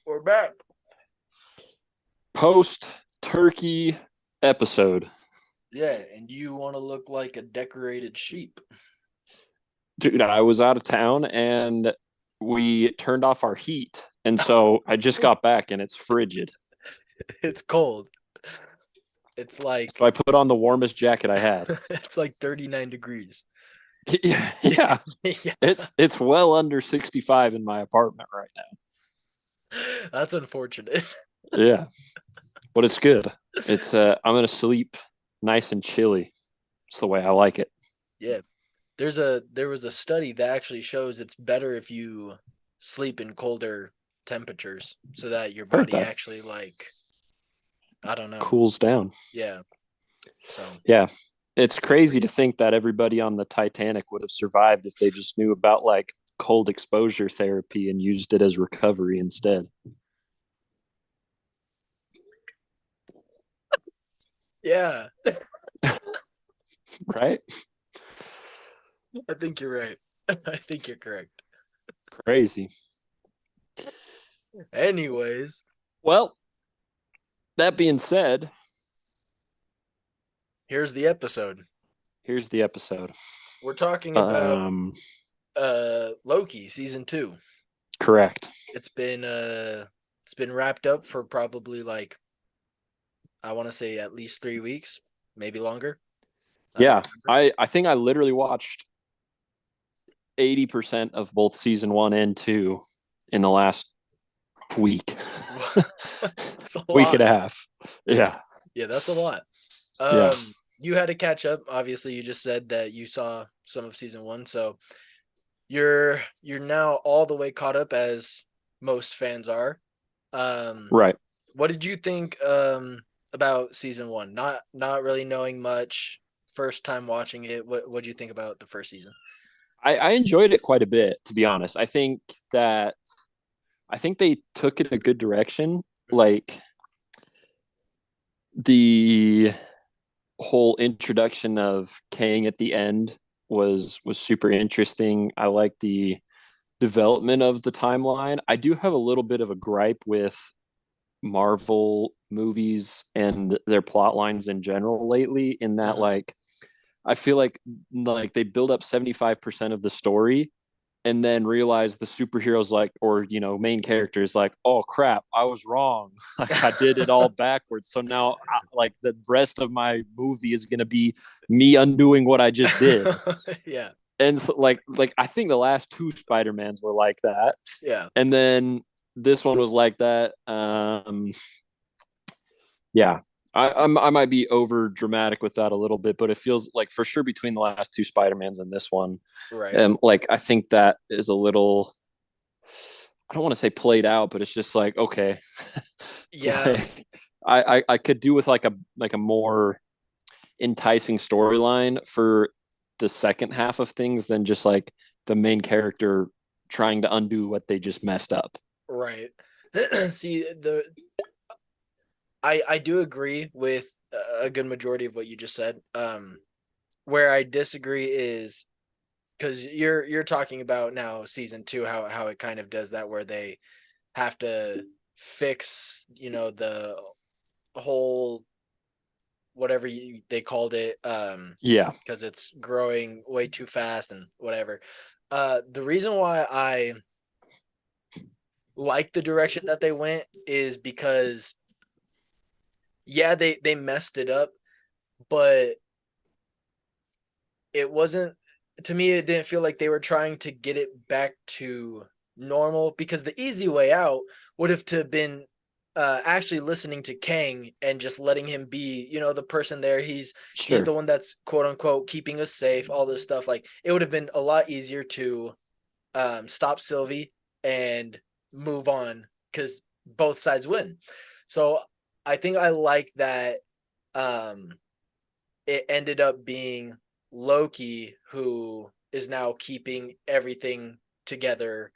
We're back. Post-turkey episode. Yeah, and you want to look like a decorated sheep. Dude, I was out of town and we turned off our heat. And so I just got back and it's frigid. It's cold. It's So like I put on the warmest jacket I had. it's like 39 degrees. Yeah. Yeah, It's well under 65 in my apartment right that's unfortunate. now. Yeah. But it's good. It's I'm gonna sleep nice and chilly. It's the way I like it. Yeah. There was a study that actually shows it's better if you sleep in colder temperatures so that your Heard body that. actually like I don't know. Cools down. Yeah. So Yeah. It's good for crazy to you. think that everybody on the Titanic would have survived if they just knew about like cold exposure therapy and used it as recovery instead. Yeah. Right? I think you're right. I think you're correct. Crazy. Anyways, Well, that being said, here's the episode. here's the episode. We're talking about Um, Loki season 2. correct. It's been wrapped up for probably like I want to say at least 3 weeks, maybe longer. I don't Yeah, remember. I think I literally watched 80% of both season 1 and 2 in the last week. It's a Week and lot. a half. Yeah. Yeah, that's a lot. Yeah. You had to catch up. Obviously, you just said that you saw some of season 1, so you're now all the way caught up as most fans are. Um, Right. what did you think about season 1? Not really knowing much, first time watching it. What do you think about the first season? I enjoyed it quite a bit, to be honest. That I think they took it a good direction. Like the whole introduction of Kang at the end was super interesting. I like the development of the timeline. I do have a little bit of a gripe with Marvel movies and their plot lines in general lately, in that Mhm. like I feel like they build up 75% of the story and then realize the superheroes like, or main characters like, oh crap, I was wrong. Like I did it all backwards, so now like the rest of my movie is going to be me undoing what I just did. Yeah, And so, like I think the last two Spider-Mans were like that, yeah, and then this one was like that. Yeah, I might be over dramatic with that a little bit, but it feels like for sure between the last two Spider-Mans and this one, right. like I think that is a little, I don't want to say played out, but it's just like, okay, Yeah, like I could do with like a more enticing storyline for the second half of things than just like the main character trying to undo what they just messed up. right. See, I do agree with a good majority of what you just said. Where I disagree is because you're talking about now season 2, how it kind of does that where they have to fix the whole whatever they called it Yeah, because it's growing way too fast and whatever. The reason why I like the direction that they went is because yeah, they messed it up, but it wasn't, to me it didn't feel like they were trying to get it back to normal, because the easy way out would have to been actually listening to Kang and just letting him be, the person there. He's sure. the one that's quote unquote keeping us safe, all this stuff. Like it would have been a lot easier to stop Sylvie and move on because both sides win. So I think I like that um it ended up being Loki who is now keeping everything together.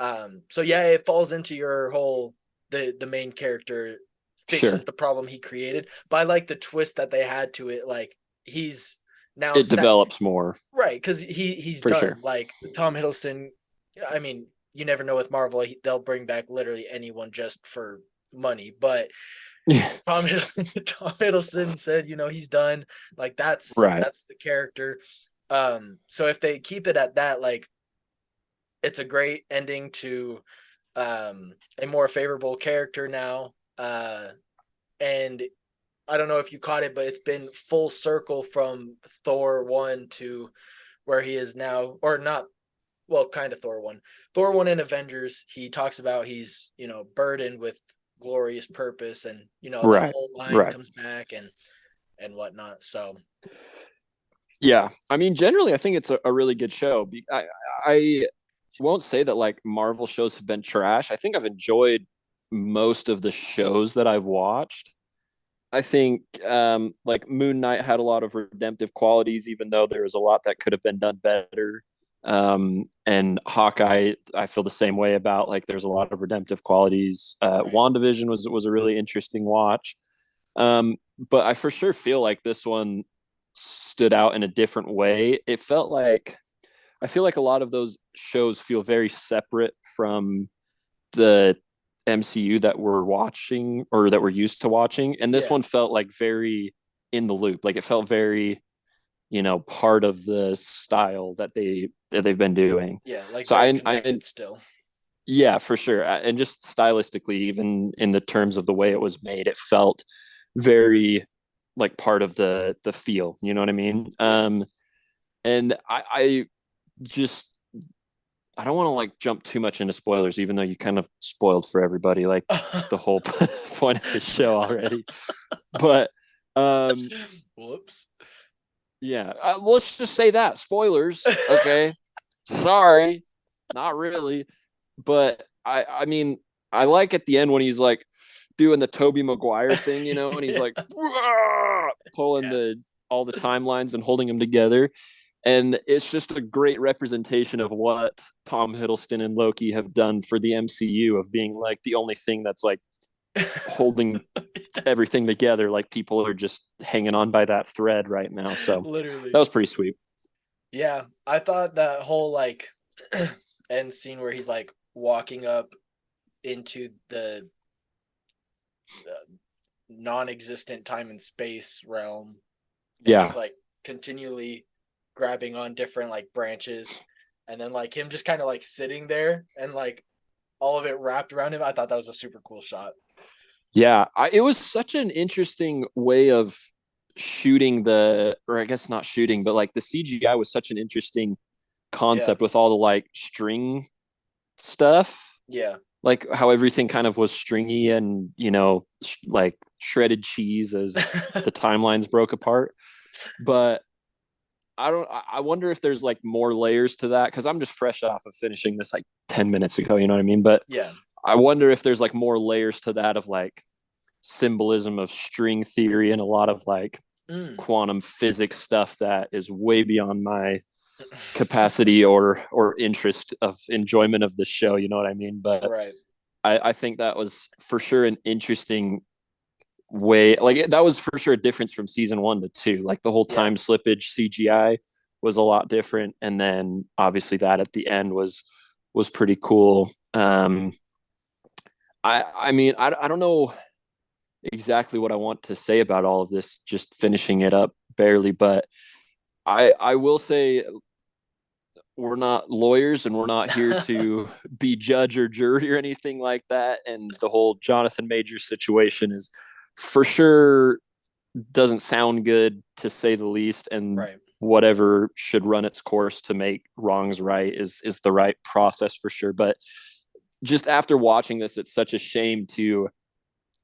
So yeah, it falls into your whole the main character Sure. fixes the problem he created. But I like the twist that they had to it. Like he's now It set develops more right because he's for sure. done. Like Tom Hiddleston, I mean, you never know with Marvel, they'll bring back literally anyone just for money. But Tom Hiddleston, Tom Hiddleston said, he's done. Like Right. that's the character. So if they keep it at that, like it's a great ending to a more favorable character now. And I don't know if you caught it, but it's been full circle from Thor 1 to where he is now, or not, well, kind of Thor 1. Thor 1 in Avengers, he talks about he's, burdened with glorious purpose, and the Right. whole line Right. comes back and whatnot. So Yeah. I mean, generally, I think it's a really good show. I won't say that like Marvel shows have been trash. I think I've enjoyed most of the shows that I've watched. I think like Moon Knight had a lot of redemptive qualities, even though there was a lot that could have been done better. And Hawkeye, I feel the same way about. Like, there's a lot of redemptive qualities. right. WandaVision was a really interesting watch. But I for sure feel like this one stood out in a different way. It felt like I feel like a lot of those shows feel very separate from the MCU that we're watching or that we're used to watching. And this Yeah. one felt like very in the loop. Like, it felt very, part of the style that they've been doing. Yeah, like So very I connected still. yeah, for sure. And just stylistically, even in the terms of the way it was made, it felt very like part of the feel. You know what I mean? Yeah. And I just I don't want to like jump too much into spoilers, even though you kind of spoiled for everybody like the whole point of the show already. But um, Whoops. yeah, let's just say that spoilers. Okay, sorry, not really, but I mean, I like at the end when he's like doing the Toby Maguire thing, and he's Yeah. like pulling Yeah. the all the timelines and holding them together. And it's just a great representation of what Tom Hiddleston and Loki have done for the MCU, of being like the only thing that's like holding everything together. Like, people are just hanging on by that thread right now. So that Literally. was pretty sweet. Yeah, I thought that whole like end scene where he's like walking up into the non-existent time and space realm and Yeah. just like continually grabbing on different like branches, and then like him just kind of like sitting there and like all of it wrapped around him. I thought that was a super cool shot. Yeah. It was such an interesting way of shooting or I guess not shooting, but like the CGI was such an interesting Yeah. concept with all the like string stuff, Yeah. like how everything kind of was stringy and like shredded cheese as the timelines broke apart. But I wonder if there's like more layers to that, because I'm just fresh off of finishing this like 10 minutes ago, you know what I mean? But Yeah. I wonder if there's like more layers to that, of like symbolism of string theory and a lot of like Mm. quantum physics stuff that is way beyond my capacity or interest of enjoyment of the show, you know what I mean? But Right. I think that was for sure an interesting way. Like, that was for sure a difference from season 1 to 2. Like, the whole Yeah. time slippage CGI was a lot different, and then obviously that at the end was pretty cool. I mean, I don't know exactly what I want to say about all of this, just finishing it up barely, but I will say, we're not lawyers and we're not here to be judge or jury or anything like that. And the whole Jonathan Majors situation is for sure doesn't sound good, to say the least. And Right. whatever should run its course to make wrongs right is the right process for sure. But just after watching this, it's such a shame to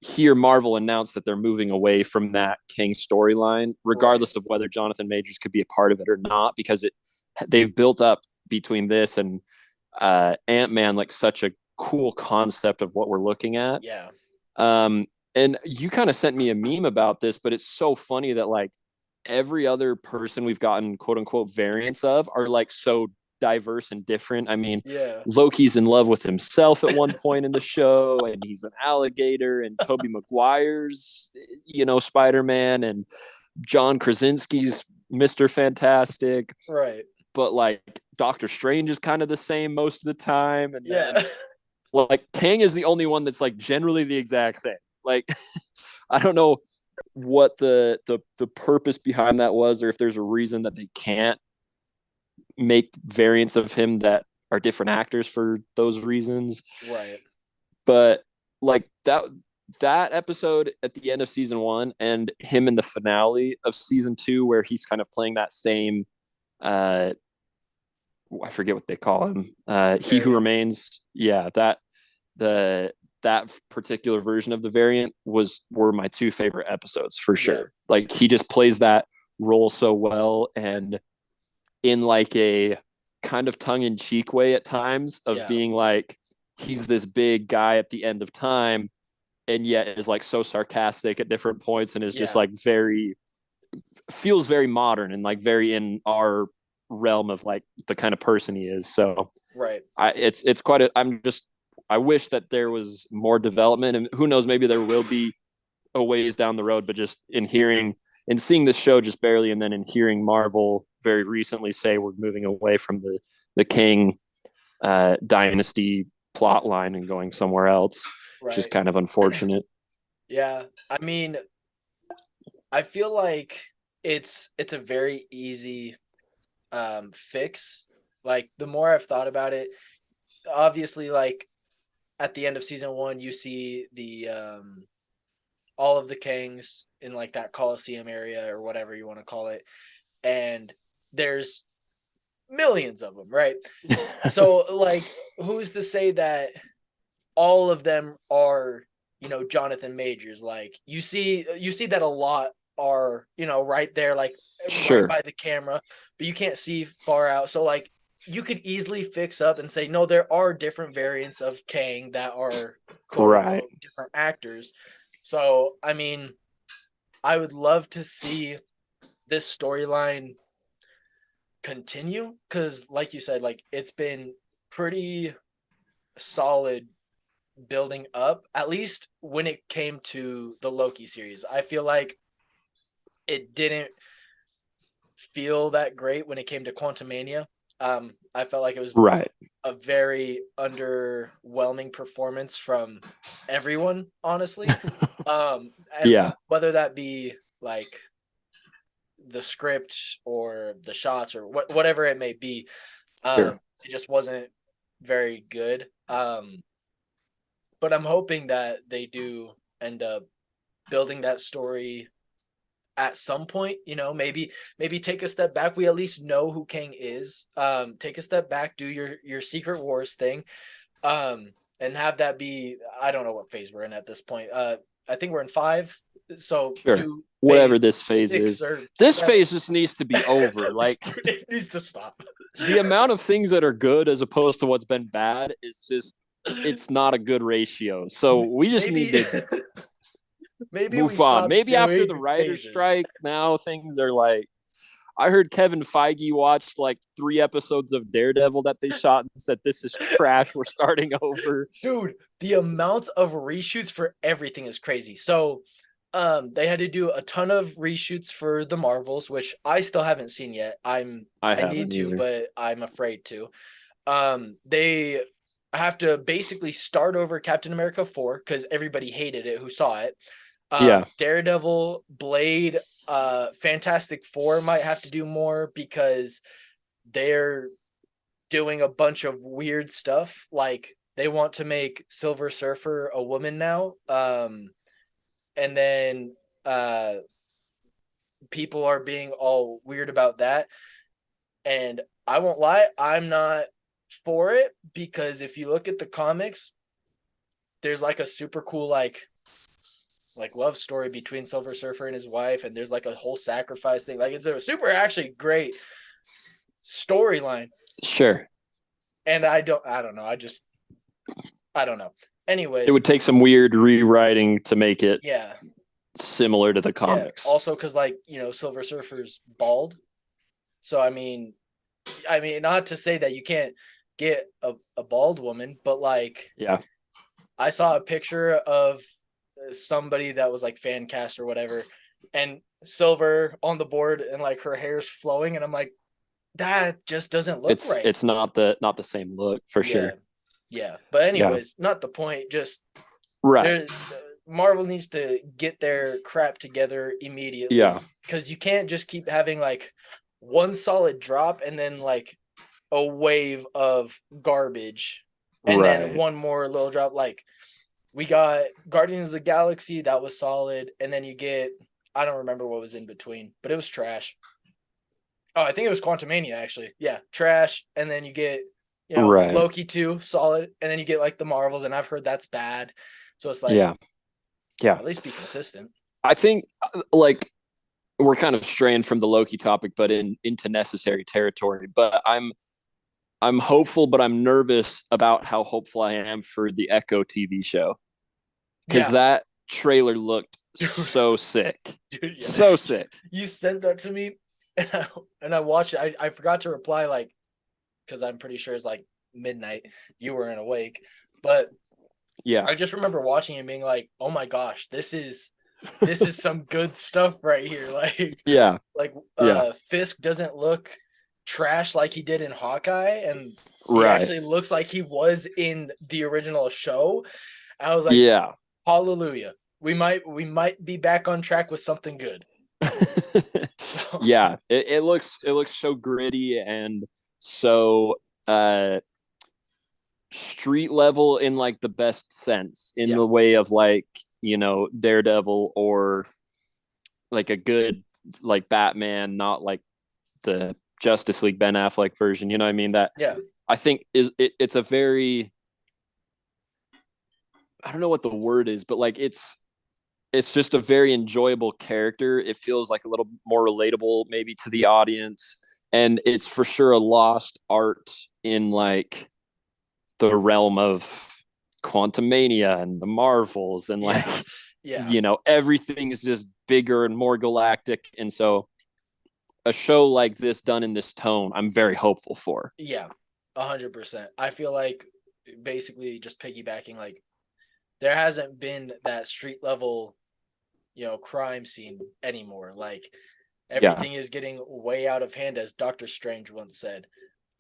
hear Marvel announce that they're moving away from that King storyline, Right. regardless of whether Jonathan Majors could be a part of it or not, because they've built up between this and Ant-Man like such a cool concept of what we're looking at. Yeah. Um, and you kind of sent me a meme about this, but it's so funny that like every other person we've gotten quote unquote variants of are like so diverse and different. I mean, Yeah. Loki's in love with himself at one point in the show, and he's an alligator, and Toby Maguire's, Spider-Man, and John Krasinski's Mr. Fantastic. Right. But like Doctor Strange is kind of the same most of the time, and then Yeah. like Kang is the only one that's like generally the exact same. Like I don't know what the purpose behind that was, or if there's a reason that they can't make variants of him that are different actors for those reasons. Right. But like that episode at the end of season 1 and him in the finale of season 2 where he's kind of playing that same uh I forget what they call him. He Who Variant. Remains. Yeah, the that particular version of the variant were my two favorite episodes for Yeah. sure. Like he just plays that role so well, and in like a kind of tongue-in-cheek way at times of Yeah. being like he's this big guy at the end of time and yet is like so sarcastic at different points and is just Yeah. like very feels very modern and like very in our realm of like the kind of person he is. So Right. it's quite a, I wish that there was more development, and who knows, maybe there will be a ways down the road, but just in hearing and seeing this show just barely, and then in hearing Marvel very recently say we're moving away from the King dynasty plot line and going somewhere else, which is Right. kind of unfortunate. Yeah. I mean, I feel like it's a very easy fix. Like the more I've thought about it, obviously like at the end of season 1 you see the all of the Kangs in like that Coliseum area or whatever you want to call it, and there's millions of them, right? So like who's to say that all of them are, Jonathan Majors? Like you see that a lot are, right there, like right Sure. by the camera, but you can't see far out. So like you could easily fix up and say, no, there are different variants of Kang that are quote Right. unquote different actors. So I mean, I would love to see this storyline continue because like you said, like it's been pretty solid building up, at least when it came to the Loki series. I feel like it didn't feel that great when it came to Quantumania. I felt like it was Right. a very underwhelming performance from everyone, honestly. And Yeah. whether that be like the script or the shots or whatever it may be, Sure. it just wasn't very good. But I'm hoping that they do end up building that story at some point. Maybe take a step back. We at least know who Kang is. Take a step back, do your Secret Wars thing, and have that be, I don't know what phase we're in at this point. I think we're in 5. So Sure. do phase Whatever this phase 6 is, or this 7. phase just needs to be over. Like It needs to stop. the amount of things that are good as opposed to what's been bad is just it's not a good ratio. So we just need maybe to maybe we move on. stop Maybe after doing the writer's phases. strike, now things are like I heard Kevin Feige watched like 3 episodes of Daredevil that they shot and said this is trash. We're starting over. Dude, the amount of reshoots for everything is crazy. So they had to do a ton of reshoots for the Marvels, which I still haven't seen yet. I I need haven't to, either. but I'm afraid to. They have to basically start over Captain America 4 because everybody hated it who saw it. Yeah. Daredevil, Blade, Fantastic Four might have to do more because they're doing a bunch of weird stuff. Like they want to make Silver Surfer a woman now. And then people are being all weird about that. And I won't lie, I'm not for it because if you look at the comics, there's like a super cool like love story between Silver Surfer and his wife, and there's like a whole sacrifice thing. Like it's a super actually great storyline. Sure. And I don't know. I don't know. It Anyways, would take some weird rewriting to make it yeah. similar to the Yeah. comics. Also because like, Silver Surfer's bald. So I mean, not to say that you can't get a bald woman, but like Yeah. I saw a picture of somebody that was like fan cast or whatever, and Silver on the board and like her hair's flowing, and I'm like, that just doesn't look It's right. it's not the same look for Yeah. sure. Yeah. But Yeah. anyways, not the point. Just Right. there Marvel needs to get their crap together Yeah. immediately because you can't just keep having like one solid drop and then like a wave of garbage and then Right. one more little drop. Like we got Guardians of the Galaxy, that was solid, and then you get I don't remember what was in between, but it was trash. Oh, I think it was Quantumania actually. Yeah, trash, and then you get Right. Loki 2, solid, and then you get like the Marvels, and I've heard that's bad. So it's like Yeah. Yeah. at least be consistent. I think like we're kind of straying from the Loki topic, but into necessary territory. But I'm hopeful, but I'm nervous about how hopeful I am for the Echo TV show because Yeah, that trailer looked dude, so sick, dude, yeah. so sick. You sent that to me, and I watched it. I forgot to reply like because I'm pretty sure it's like midnight. You weren't awake, but Yeah. I just remember watching and being like, "Oh my gosh, this is some good stuff right here." Yeah. Like Yeah. Fisk doesn't look trash like he did in Hawkeye, and he Right. actually looks like he was in the original show. I was like, Yeah. hallelujah. We might be back on track with something good. So Yeah. It looks so gritty and so street level in like the best sense, in yeah, the way of like, Daredevil, or like a good like Batman, not like the Justice League Ben Affleck version. You know what I mean? That yeah, I think it's a very, I don't know what the word is, but like it's just a very enjoyable character. It feels like a little more relatable maybe to the audience, and it's for sure a lost art in like the realm of Quantum Mania and the Marvels, and like, yeah, yeah, everything is just bigger and more galactic. And so a show like this done in this tone, I'm very hopeful for. yeah, 100%. I feel like basically just piggybacking, like there hasn't been that street level, crime scene anymore. Like Yeah. everything is getting way out of hand, as Doctor Strange once said,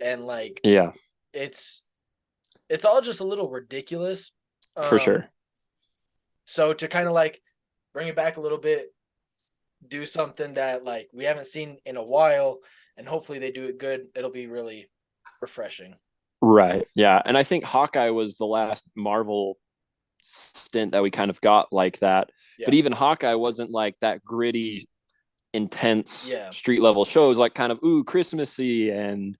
and like Yeah, it's it's all just a little ridiculous. for Um, sure. so to kind of like bring it back a little bit, do something that like we haven't seen in a while, and hopefully they do it good. It'll be really refreshing. Right. Yeah. And I think Hawkeye was the last Marvel stint that we kind of got like that. But Yeah, even Hawkeye wasn't like that gritty, intense yeah, street level shows, like kind of Christmassy and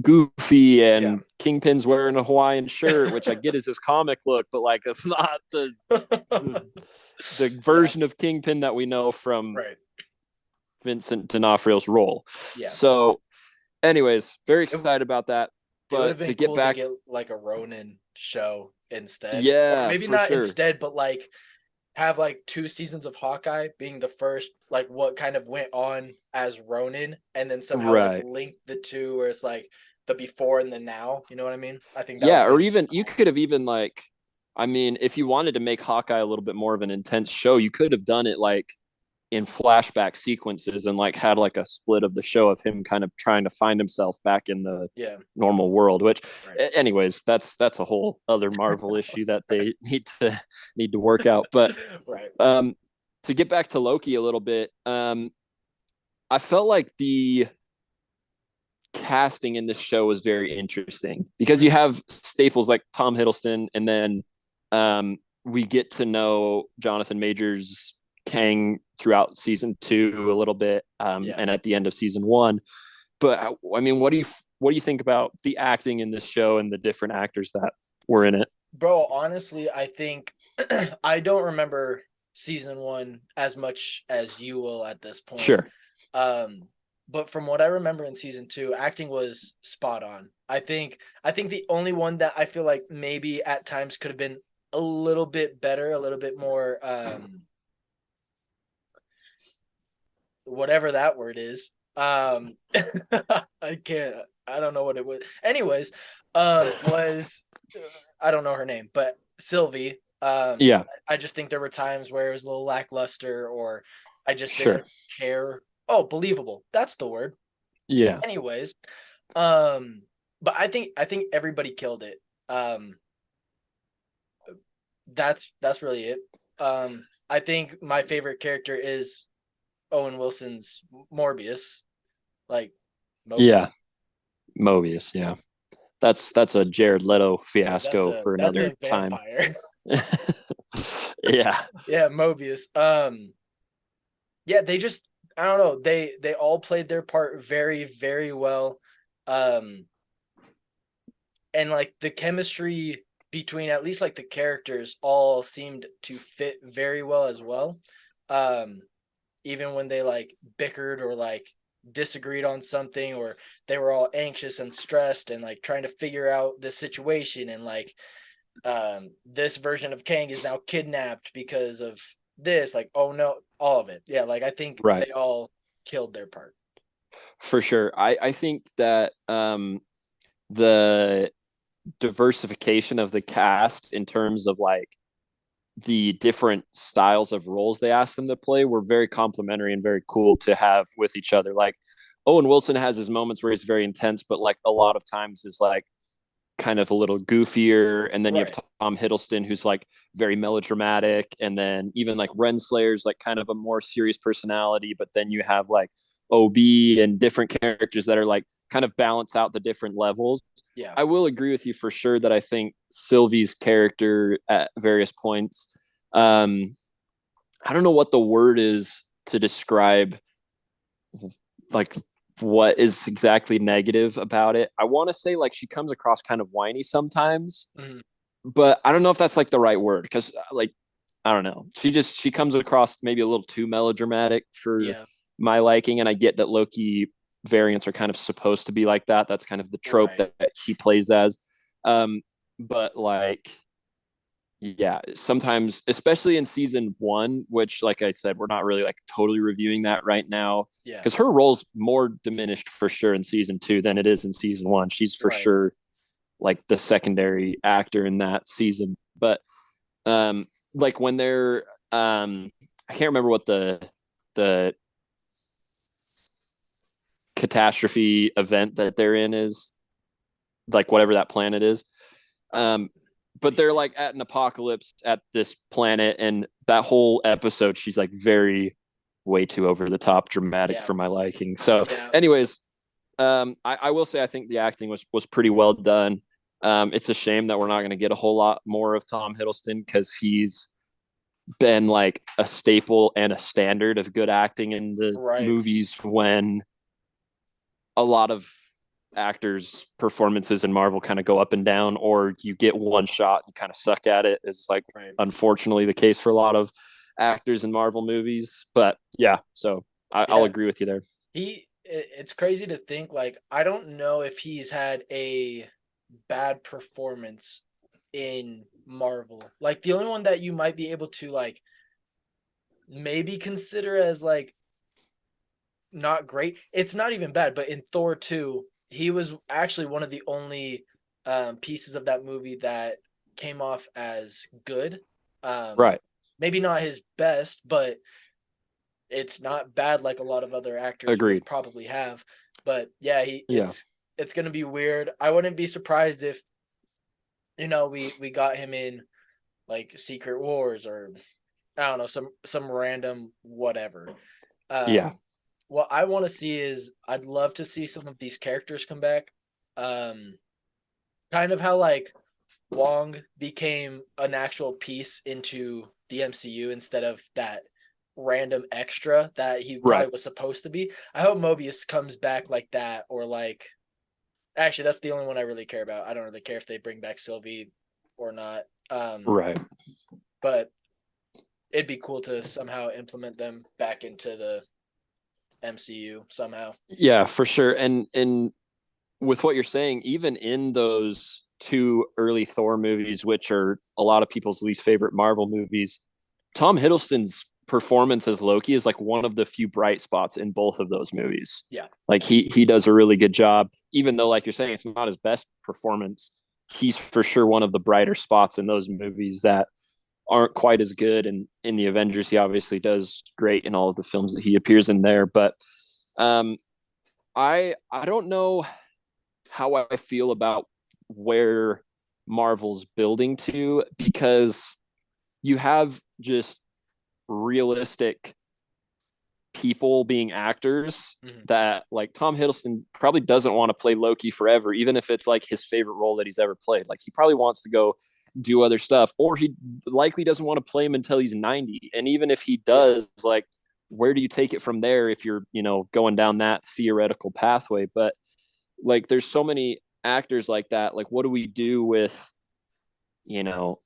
goofy, yeah. and Kingpin's wearing a Hawaiian shirt, which I get is his comic look, but like it's not the, the Yeah, version of Kingpin that we know from right. Vincent D'Onofrio's role. Yeah, So, anyways, very it excited about that. it would have But to been get cool to back, get like a Ronin show instead, or yeah, maybe for not sure. instead, but like have like 2 seasons of Hawkeye being the first, like what kind of went on as Ronin, and then somehow like Right. link the two, where it's like the before and the now. You know what I mean? I think that would Yeah, have or been even you cool. could have even like, I mean, if you wanted to make Hawkeye a little bit more of an intense show, you could have done it like in flashback sequences, and like had like a split of the show of him kind of trying to find himself back in the Yeah, normal world, which, right. anyways, that's a whole other Marvel issue that they need to work out. But Right. um to get back to Loki a little bit, I felt like the casting in this show was very interesting because you Mm-hmm. have staples like Tom Hiddleston, and then we get to know Jonathan Majors Kang throughout season 2 a little bit, Yeah. and at the end of season 1. But I mean, what do you think about the acting in this show and the different actors that were in it? Bro, honestly, I think I don't remember season one as much as you will at this point. Sure. Um, but from what I remember in season two, acting was spot on. I think the only one that I feel like maybe at times could have been a little bit better, a little bit more whatever that word is. I don't know what it was. Anyways, was I don't know her name, but Sylvie. Yeah. I just think there were times where it was a little lackluster, or I just Sure. didn't care. Oh, believable. That's the word. Yeah. Anyways, um, but I think everybody killed it. That's really it. I think my favorite character is Owen Wilson's Morbius, like Yeah. Mobius. Mobius. Yeah. That's a Jared Leto That's fiasco a for that's another a time. vampire. Yeah. Yeah, Mobius. Yeah, they just I don't know. They all played their part very very well. Um, and like the chemistry between at least like the characters all seemed to fit very well as well. Um, even when they like bickered or like disagreed on something, or they were all anxious and stressed and like trying to figure out the situation, and like this version of Kang is now kidnapped because of this, like, oh no, all of it. Yeah, like I think Right. they all killed their part. For sure. I think that the diversification of the cast in terms of like the different styles of roles they asked them to play were very complimentary and very cool to have with each other. Like Owen Wilson has his moments where he's very intense, but like a lot of times is like kind of a little goofier. And then you have Right. Tom Hiddleston, who's like very melodramatic. And then even like Renslayer's like kind of a more serious personality. But then you have like OB and different characters that are like kind of balance out the different levels. Yeah. I will agree with you for sure that I think Sylvie's character at various points, I don't know what the word is to describe like what is exactly negative about it. I want to say like she comes across kind of whiny sometimes, Mhm. but I don't know if that's like the right word because like I don't know. She comes across maybe a little too melodramatic for Yeah. my liking, and I get that Loki variants are kind of supposed to be like that. That's kind of the trope Right. that he plays as. But like yeah, sometimes, especially in season one, which, like I said, we're not really like totally reviewing that right now Yeah. because her role's more diminished for sure in season two than it is in season one. She's for Right. sure like the secondary actor in that season. But like when they're I can't remember what the catastrophe event that they're in is, like whatever that planet is. Uh, Um, but they're like at an apocalypse at this planet, and that whole episode, she's like very way too over the top dramatic yeah. for my liking. So, Yeah. anyways, I will say I think the acting was pretty well done. It's a shame that we're not going to get a whole lot more of Tom Hiddleston because he's been like a staple and a standard of good acting in the Right. movies when a lot of actors' performances in Marvel kind of go up and down, or you get one shot and kind of suck at it. Is like Right. unfortunately the case for a lot of actors in Marvel movies. But yeah, so I'll Yeah. agree with you there. It's crazy to think, like, I don't know if he's had a bad performance in Marvel. Like the only one that you might be able to like maybe consider as like not great. It's not even bad, but in Thor 2, he was actually one of the only pieces of that movie that came off as good. Um, Right. Maybe not his best, but it's not bad like a lot of other actors would Agreed. probably have. But yeah, he Yeah. it's gonna be weird. I wouldn't be surprised if we got him in like Secret Wars, or I don't know, some random whatever. Yeah. What I want to see is I'd love to see some of these characters come back. Um, Kind of how like Wong became an actual piece into the MCU instead of that random extra that he Right. probably was supposed to be. I hope Mobius comes back like that, or like actually that's the only one I really care about. I don't really care if they bring back Sylvie or not. Right. But it'd be cool to somehow implement them back into the MCU somehow. Yeah, for sure. And with what you're saying, even in those two early Thor movies, which are a lot of people's least favorite Marvel movies, Tom Hiddleston's performance as Loki is like one of the few bright spots in both of those movies. Yeah. Like he does a really good job, even though, like you're saying, it's not his best performance. He's for sure one of the brighter spots in those movies that aren't quite as good. And in the Avengers, he obviously does great in all of the films that he appears in there. But um, I don't know how I feel about where Marvel's building to, because you have just realistic people being actors Mhm. that, like, Tom Hiddleston probably doesn't want to play Loki forever, even if it's like his favorite role that he's ever played. Like, he probably wants to go do other stuff, or he likely doesn't want to play him until he's 90. And even if he Yeah. does, like, where do you take it from there if you're, going down that theoretical pathway? But like, there's so many actors like that. Like, what do we do with,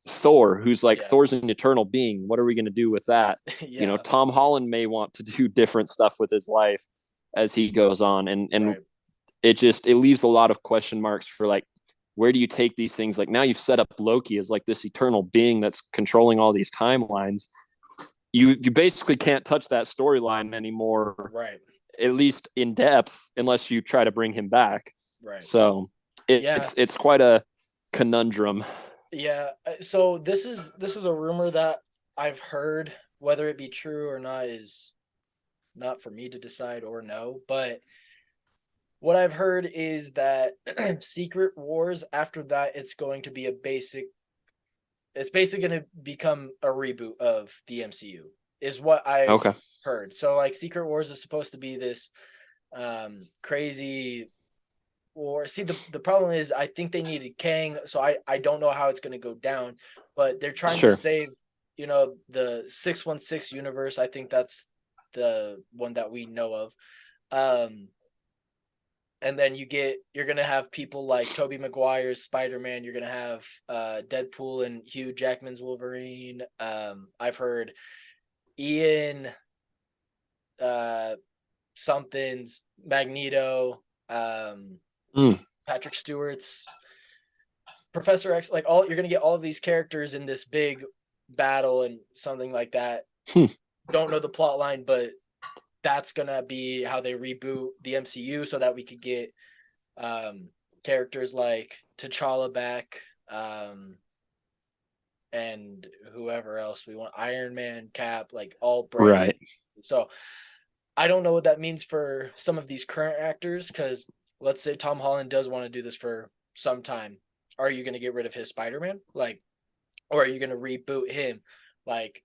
Thor, who's like, Yeah. Thor's an eternal being? What are we going to do with that? Yeah. Tom Holland may want to do different stuff with his life as he goes on. And Right. it leaves a lot of question marks for, like, where do you take these things? Like, now you've set up Loki as like this eternal being that's controlling all these timelines. You basically can't touch that storyline anymore, Right. at least in depth, unless you try to bring him back. Right. So Yeah. it's quite a conundrum. Yeah. So this is a rumor that I've heard. Whether it be true or not is not for me to decide or no. But what I've heard is that Secret Wars, after that, it's basically going to become a reboot of the MCU, is what I've Okay. heard. So like Secret Wars is supposed to be this crazy war. See, the problem is I think they needed Kang, so I don't know how it's going to go down, but they're trying to Sure. save, the 616 universe. I think that's the one that we know of. Um and then you're gonna have people like Tobey Maguire's Spider-Man. You're gonna have Deadpool and Hugh Jackman's Wolverine. I've heard Ian uh, something's Magneto, Mm. Patrick Stewart's Professor X. Like all you're gonna get all of these characters in this big battle and something like that. Hmm. Don't know the plot line, but that's gonna be how they reboot the MCU so that we could get um, characters like T'Challa back, and whoever else we want, Iron Man, Cap, like all brand new. Right. So I don't know what that means for some of these current actors because let's say Tom Holland does want to do this for some time. Are you going to get rid of his Spider-Man? Like, or are you going to reboot him? Like,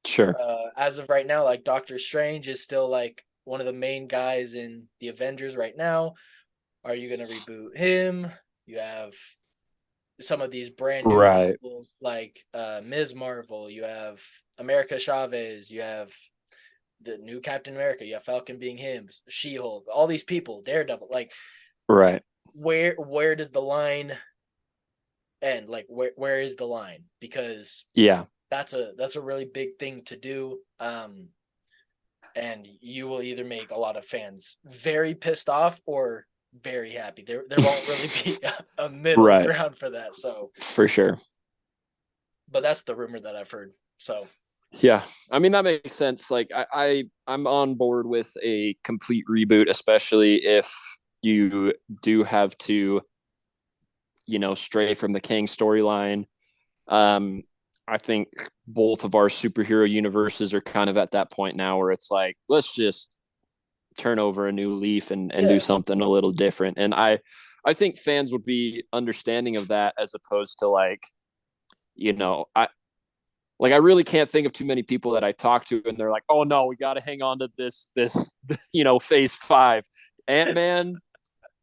Sure. as of right now, like Doctor Strange is still like one of the main guys in the Avengers right now. Are you going to reboot him? You have some of these brand new Right. people like Ms. Marvel. You have America Chavez. You have the new Captain America. You have Falcon being him. She-Hulk. All these people. Daredevil. Like Right. where does the line end? Like where is the line? Because Yeah. that's a really big thing to do. And you will either make a lot of fans very pissed off or very happy. There won't really be a middle Right. ground for that. So, For sure. but that's the rumor that I've heard. So, Yeah. I mean, that makes sense. Like, I'm on board with a complete reboot, especially if you do have to, stray from the Kang storyline. Um, I think both of our superhero universes are kind of at that point now where it's like, let's just turn over a new leaf and do yeah, something a little different. And I think fans would be understanding of that, as opposed to, like, I really can't think of too many people that I talk to and they're like, oh no, we got to hang on to this phase 5. Ant-Man,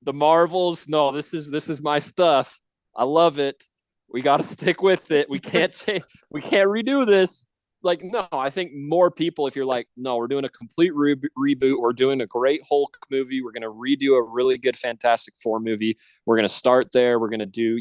the Marvels. No, this is my stuff. I love it. We got to stick with it. We can't change. We can't redo this. Like, no, I think more people, if you're like, no, we're doing a complete reboot. We're doing a great Hulk movie. We're going to redo a really good Fantastic Four movie. We're going to start there. We're going to do,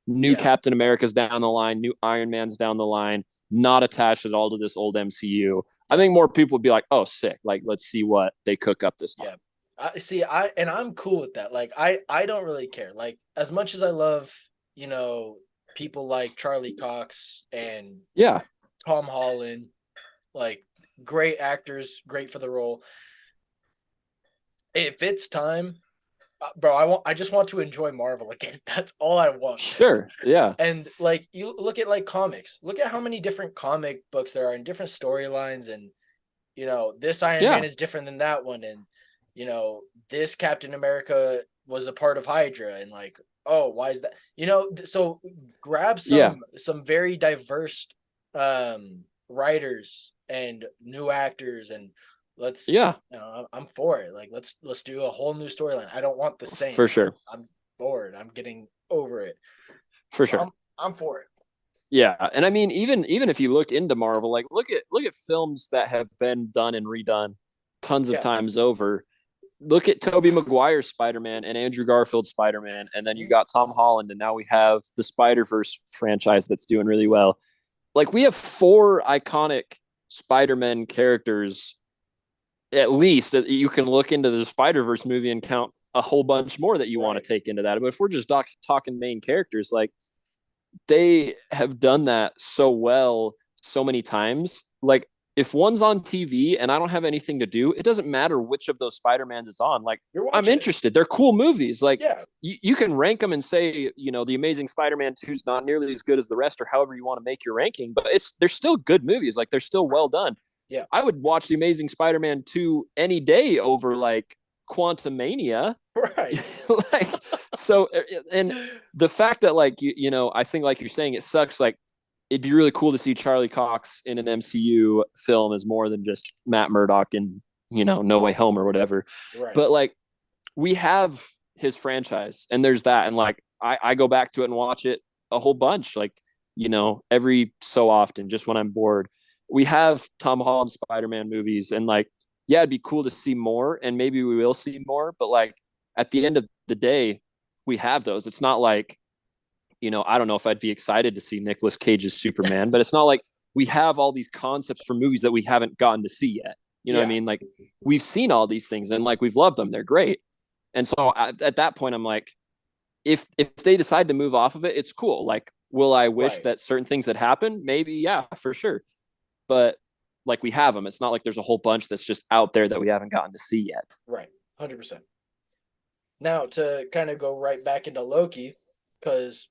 new yeah, Captain America's down the line, new Iron Man's down the line, not attached at all to this old MCU. I yeah, think more people would be like, oh, sick. Like, let's see what they cook up this time. yeah. I see. I'm cool with that. Like, I don't really care. Like, as much as I love, you know, people like Charlie Cox and Yeah. Tom Holland, like great actors, great for the role. If it's time, bro, I just want to enjoy Marvel again. That's all I want. Sure. Yeah. And like you look at like comics, look at how many different comic books there are and different storylines, and this Iron Man Yeah. is different than that one, and this Captain America was a part of Hydra, and like, oh, why is that? So grab Yeah. some very diverse writers and new actors, and let's Yeah, I'm for it. Like, let's do a whole new storyline. I don't want the same. for sure. I'm bored. I'm getting over it. For So sure. I'm for it. Yeah, and I mean, even if you look into Marvel, like look at films that have been done and redone tons of Yeah. times over. Look at Tobey Maguire's Spider-Man and Andrew Garfield's Spider-Man, and then you got Tom Holland, and now we have the Spider-Verse franchise that's doing really well. Like, we have four iconic Spider-Man characters, at least, that you can look into the Spider-Verse movie and count a whole bunch more that you want Right. to take into that. But if we're just talking main characters, like, they have done that so well so many times. Like, if one's on TV and I don't have anything to do, it doesn't matter which of those Spider-Mans is on. Like, You're I'm watching it. interested. They're cool movies. Like, Yeah. you can rank them and say, The Amazing Spider-Man 2 is not nearly as good as the rest, or however you want to make your ranking, but they're still good movies. Like, they're still well done. Yeah. I would watch The Amazing Spider-Man 2 any day over like Quantumania. Right. Like, so, and the fact that, like, I think, like you're saying, it sucks. Like, it'd be really cool to see Charlie Cox in an MCU film as more than just Matt Murdock in, No Way Home or whatever. Right. But like, we have his franchise, and there's that. And like, I go back to it and watch it a whole bunch, like, every so often, just when I'm bored. We have Tom Holland Spider-Man movies, and like, yeah, it'd be cool to see more, and maybe we will see more. But like, at the end of the day, we have those. It's not like, I don't know if I'd be excited to see Nicolas Cage's Superman, but it's not like we have all these concepts for movies that we haven't gotten to see yet. You know what I Yeah. mean? Like, we've seen all these things, and like, we've loved them. They're great. And so at that point, I'm like, if they decide to move off of it, it's cool. Like, will I wish Right. that certain things had happened? Maybe, yeah, for sure. But like, we have them. It's not like there's a whole bunch that's just out there that we haven't gotten to see yet. Right. 100%. Now, to kind of go right back into Loki, because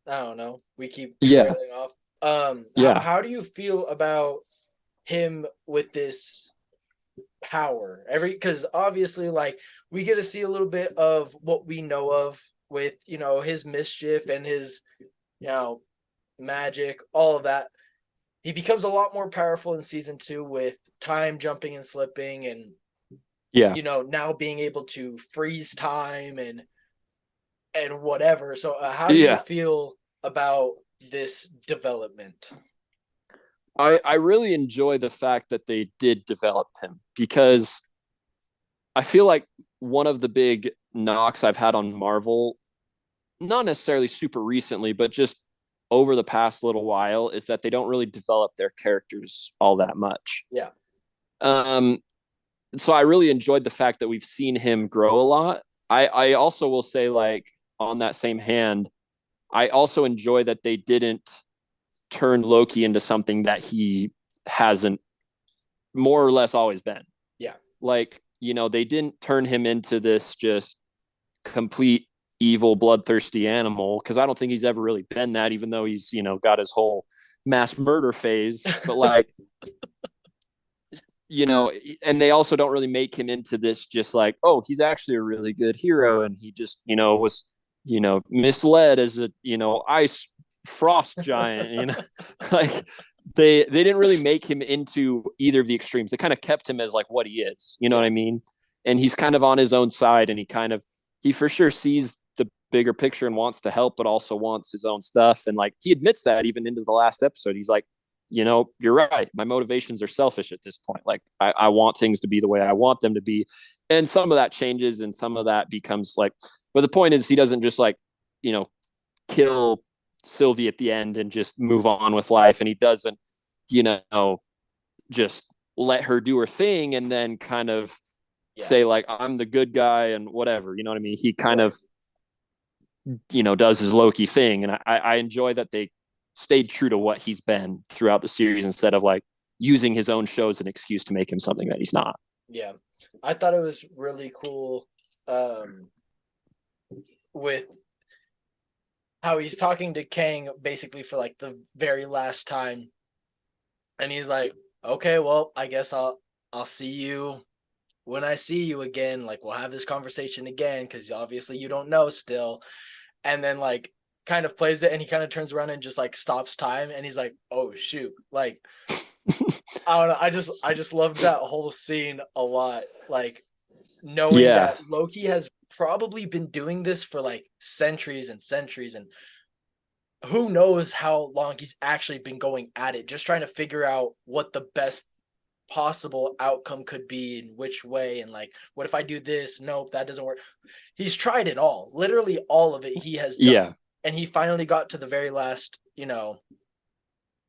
I don't know, we keep Yeah. trailing off. Yeah. How do you feel about him with this power? Because obviously, like, we get to see a little bit of what we know of with his mischief and his you know magic, all of that. He becomes a lot more powerful in season 2 with time jumping and slipping, and Yeah. now being able to freeze time and whatever. So how do you Yeah. feel about this development? I really enjoy the fact that they did develop him, because I feel like one of the big knocks I've had on Marvel, not necessarily super recently, but just over the past little while, is that they don't really develop their characters all that much. Yeah. Um, so I really enjoyed the fact that we've seen him grow a lot. I also will say, like, on that same hand, I also enjoy that they didn't turn Loki into something that he hasn't more or less always been. Yeah. Like, they didn't turn him into this just complete evil, bloodthirsty animal, because I don't think he's ever really been that, even though he's, got his whole mass murder phase. But like, and they also don't really make him into this just like, oh, he's actually a really good hero, and he just, was, misled as a, ice frost giant, like, they didn't really make him into either of the extremes. They kind of kept him as like what he is, you know Yeah. what I mean? And he's kind of on his own side, and he for sure sees the bigger picture and wants to help, but also wants his own stuff. And like, he admits that even into the last episode. He's like, you're right. My motivations are selfish at this point. Like, I want things to be the way I want them to be. And some of that changes, and some of that becomes like, but the point is, he doesn't just like, kill Sylvie at the end and just move on with life. And he doesn't, just let her do her thing and then kind of Yeah. say like, I'm the good guy and whatever. You know what I mean? He kind Right. of, does his Loki thing. And I enjoy that they stayed true to what he's been throughout the series, instead of like using his own show as an excuse to make him something that he's not. Yeah. I thought it was really cool with how he's talking to Kang basically for like the very last time, and he's like, okay, well, I guess I'll see you when I see you again, like we'll have this conversation again because obviously you don't know still. And then like kind of plays it and he kind of turns around and just like stops time and he's like, oh shoot. Like I don't know. I just loved that whole scene a lot. Like knowing Yeah, that Loki has probably been doing this for like centuries and centuries and who knows how long he's actually been going at it, just trying to figure out what the best possible outcome could be and which way and like what if I do this, nope, that doesn't work. He's tried it all, literally all of it he has done, yeah, and he finally got to the very last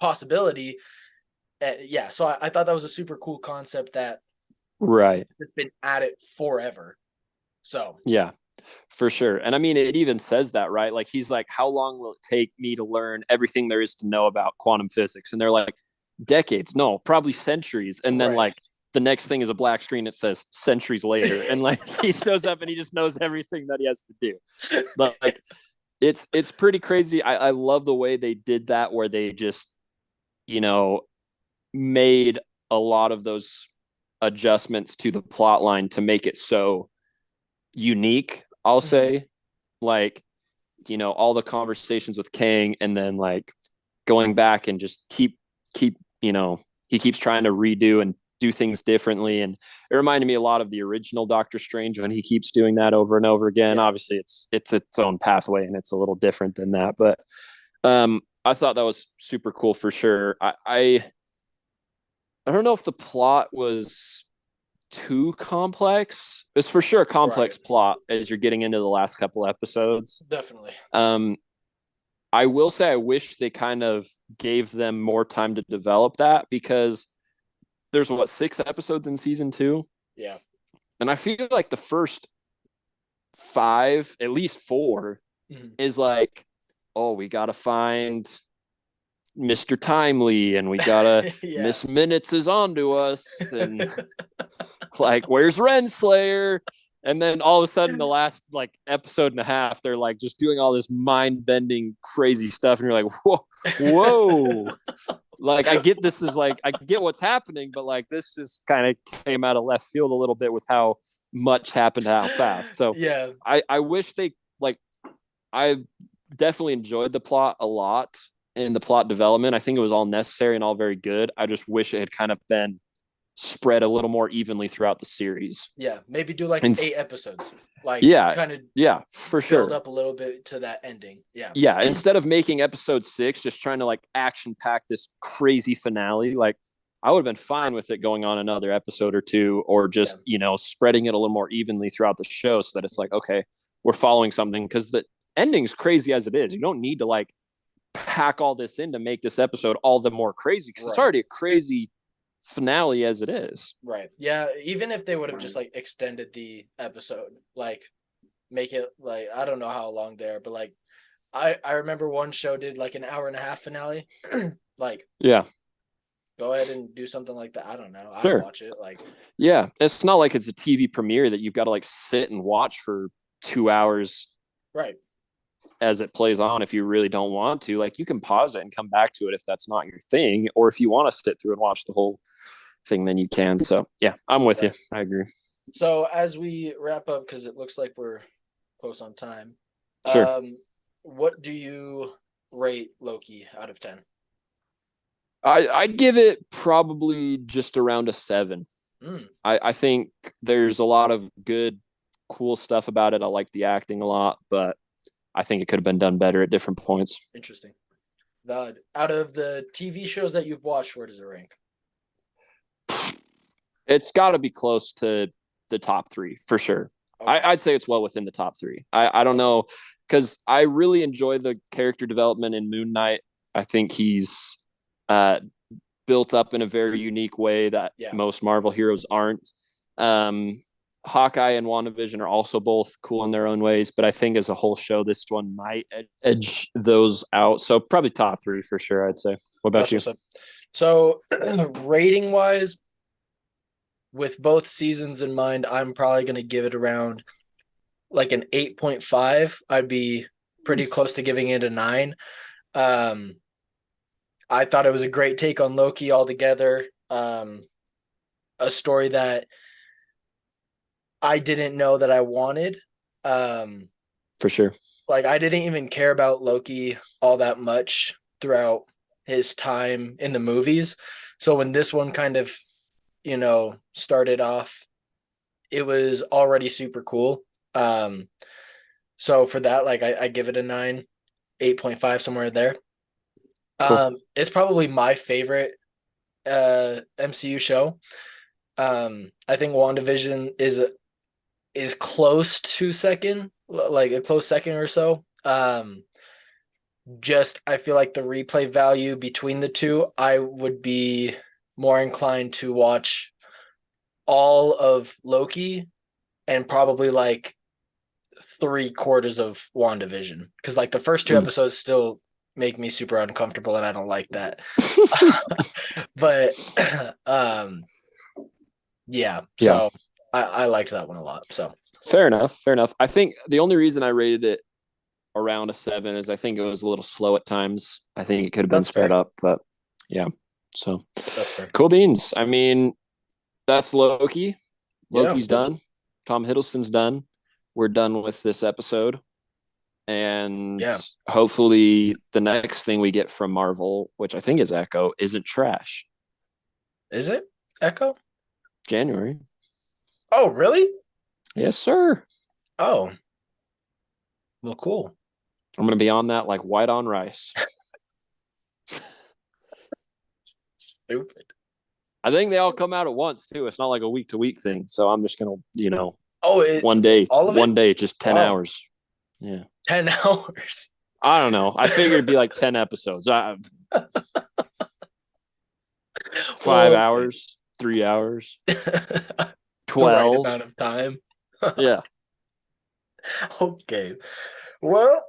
possibility. Yeah, so I thought that was a super cool concept that right. has been at it forever. So Yeah, for sure. And I mean, it even says that, right? Like, he's like, how long will it take me to learn everything there is to know about quantum physics? And they're like, decades. No, probably centuries. And then, right. like, the next thing is a black screen that says centuries later. And, like, he shows up and he just knows everything that he has to do. But, like, it's pretty crazy. I love the way they did that, where they just, you know, made a lot of those adjustments to the plot line to make it so unique, I'll Mhm. say. Like, all the conversations with Kang, and then like going back and just keep, he keeps trying to redo and do things differently. And it reminded me a lot of the original Doctor Strange when he keeps doing that over and over again. Yeah. Obviously it's its own pathway and it's a little different than that. But I thought that was super cool for sure. I don't know if the plot was too complex. It's for sure a Right. complex plot as you're getting into the last couple episodes. Definitely. Um, I will say I wish they kind of gave them more time to develop that, because there's what, 6 episodes in season 2, Yeah. and I feel like the first 5, at least 4, Mhm. is like, oh, we gotta find Mr. Timely, and we gotta Yeah. Miss Minutes is onto us, and like, where's Renslayer? And then all of a sudden, the last like episode and a half, they're like just doing all this mind bending, crazy stuff, and you're like, whoa, whoa. Like, I get this is like, I get what's happening, but like, this is kind of came out of left field a little bit with how much happened, how fast. So Yeah. I wish they, like, I definitely enjoyed the plot a lot in the plot development. I think it was all necessary and all very good. I just wish it had kind of been spread a little more evenly throughout the series. Yeah. Maybe do like And 8 episodes. Like yeah, kind of yeah, for build sure. up a little bit to that ending. Yeah. Yeah, instead of making episode 6 just trying to like action pack this crazy finale, like, I would have been fine with it going on another episode or two, or Yeah. just, spreading it a little more evenly throughout the show, so that it's like, okay, we're following something, because the ending's crazy as it is. You don't need to like pack all this in to make this episode all the more crazy, because it's Right. already a crazy finale as it is. Right. Yeah. Even if they would have just like extended the episode, like make it like I don't know how long there, but like I remember one show did like an hour and a half finale. Like Yeah, go ahead and do something like that. I don't know. I'd sure. watch it. Like Yeah, it's not like it's a TV premiere that you've got to like sit and watch for 2 hours right. as it plays on. If you really don't want to, like, you can pause it and come back to it if that's not your thing, or if you want to sit through and watch the whole thing, then you can. So yeah, I'm with you. Right. I agree. So as we wrap up, because it looks like we're close on time, Sure. um, what do you rate Loki out of 10? I'd give it probably just around a 7. Mm, I think there's a lot of good, cool stuff about it. I like the acting a lot, but I think it could have been done better at different points. interesting. Valid. Out of the TV shows that you've watched, where does it rank? It's got to be close to the top 3 for sure. Okay. I'd say it's well within the top 3. I don't Okay. know, because I really enjoy the character development in Moon Knight. I think he's uh, built up in a very unique way that Yeah. most Marvel heroes aren't. Um, Hawkeye and WandaVision are also both cool in their own ways, but I think as a whole show, this one might edge those out. So probably top 3 for sure, I'd say. What about That's you? what's up. So rating wise, with both seasons in mind, I'm probably going to give it around like an 8.5. I'd be pretty close to giving it a 9. Um, I thought it was a great take on Loki altogether. A story that I didn't know that I wanted. Um, For sure. like I didn't even care about Loki all that much throughout his time in the movies. So when this one kind of, started off, it was already super cool. So for that, like I give it a 9, 8.5, somewhere there. Cool. It's probably my favorite MCU show. I think WandaVision is close to second, like a close second or so. Just I feel like the replay value between the two, I would be more inclined to watch all of Loki and probably like 3/4 of WandaVision, because like the first two Mm. episodes still make me super uncomfortable and I don't like that. But um yeah, Yeah. so I liked that one a lot. So Fair enough. Fair enough. I think the only reason I rated it around a 7 is I think it was a little slow at times. I think it could have been that's sped fair. up, but yeah. So That's fair. cool beans. I mean, that's Loki. Yeah. Loki's done. Tom Hiddleston's done. We're done with this episode. And Yeah. hopefully the next thing we get from Marvel, which I think is Echo, isn't trash. Is it Echo? January. Oh, really? Yes, sir. Oh, well, cool. I'm going to be on that like white on rice. Stupid. I think they all come out at once too. It's not like a week to week thing. So I'm just gonna, Oh, all of it? one day, just 10 Wow. hours. Yeah. 10 hours. I don't know. I figured it'd be like 10 episodes. 5 Well, okay. hours, 3 hours, The right 12. amount of time. Yeah. Okay. Well,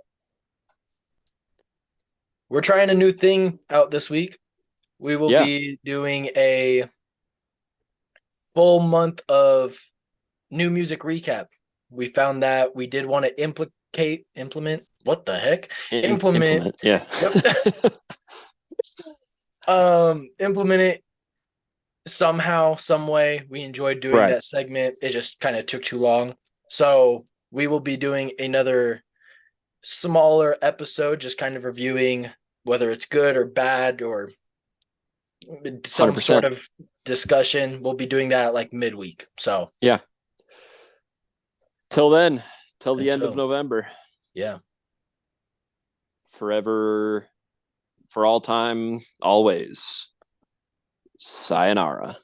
we're trying a new thing out this week. We will Yeah. be doing a full month of new music recap. We found that we did want to implement, what the heck? Implement, Implement. Yeah. yep. Implement it somehow, some way. We enjoyed doing Right. that segment. It just kind of took too long. So we will be doing another smaller episode, just kind of reviewing whether it's good or bad or some sort 100%. of discussion. We'll be doing that like midweek. So Yeah. Till then, till the end of until, November. yeah. Forever, for all time, always. Sayonara.